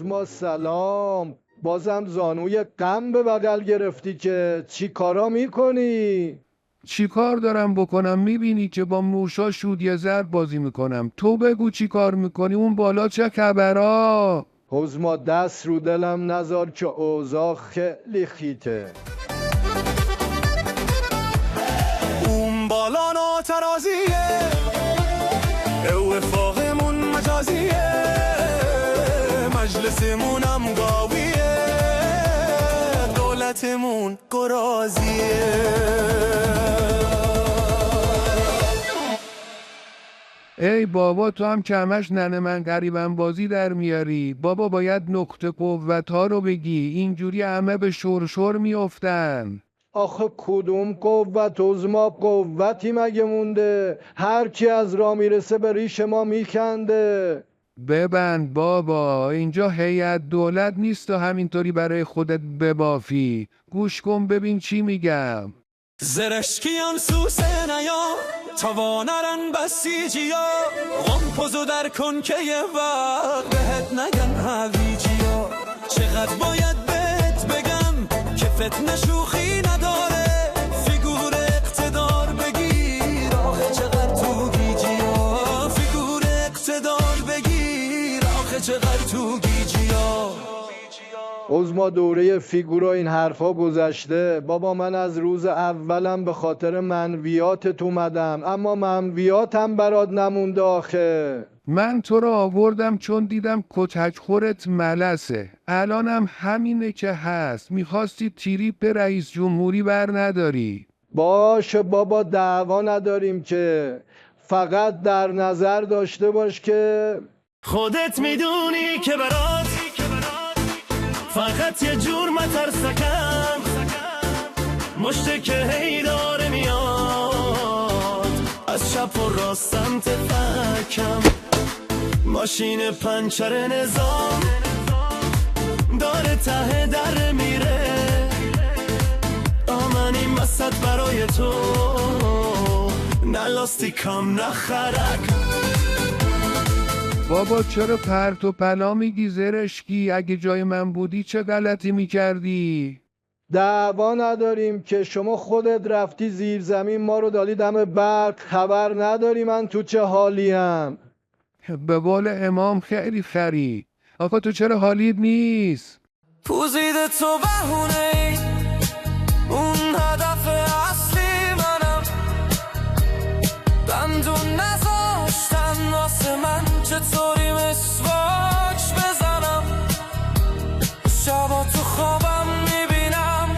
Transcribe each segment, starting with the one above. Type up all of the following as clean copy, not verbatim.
عزما سلام. بازم زانوی غم به بغل گرفتی که چی کارا میکنی؟ چی کار دارم بکنم؟ میبینی که با موشا شودی زرد بازی میکنم. تو بگو چی کار میکنی؟ اون بالا چه خبرا؟ عزما دست رو دلم نذار که اوضاع خیلی خیته. اون بالا ناترازیه، وفاقمون مجازیه، مجلسمونم گاویه، دولتمون گرازیه. ای بابا تو هم کمش ننه من قریبم بازی در میاری. بابا باید نقطه قوت ها رو بگی، اینجوری همه به شرشر میافتن. آخه کدوم قوت عزما؟ قوتی مگه مونده؟ هر کی از راه میرسه به ریش ما میکنده. ببند بابا، اینجا هیئت دولت نیست و همینطوری برای خودت ببافی. گوش کن ببین چی میگم. زرشکیان سوسه نیا، توانرن بسیجیا، غم پزو در کن که یه وقت بهت نگن هویجیا. چقدر باید بهت بگم که فتنه شوخی نداره، فیگور اقتدار بگیر آخه چقدر تو گیجیا، فیگور اقتدار بگیر آخه چقدر تو گیجیا. عزما دوره فیگور و این حرفا گذشته. بابا من از روز اولم به خاطر منویاتت اومدم، اما منویاتم برات نمونده آخه. من تو رو آوردم چون دیدم کتک خورت ملسه. الانم همینه که هست. میخواستی تریپ رئیس جمهوری بر نداری. باشه بابا دعوا نداریم که، فقط در نظر داشته باش که خودت میدونی که برات فقط یه جور مترسکم، مشته که هی داره میاد از چپ و راست سمت فکم. ماشین پنچر نظام داره ته در میره، آمنیم وسط برای تو، نه لاستیکم نه خرک. بابا چرا پرت و پلا میگی زرشکی؟ اگه جای من بودی چه غلطی میکردی؟ دعوا نداریم که، شما خودت رفتی زیر زمین ما رو دالی دم برق، خبر نداری من تو چه حالیم. به قول امام خیلی خری. آقا تو چرا حالیت نیست؟ پوزیده تو بهونه ای، اون هدف اصلی منم، دندون نذاشتن واسه من چطوری مسواک بزنم. شبا تو خوابم میبینم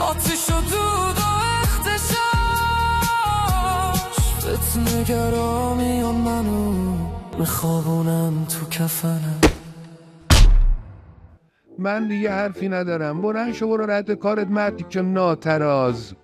آتیش و دود و اختشاش، فتنه گرا میان منو میخوابونن تو کفنم. من دیگه حرفی ندارم. برن شو برو رد کارت مردی که ناتراز.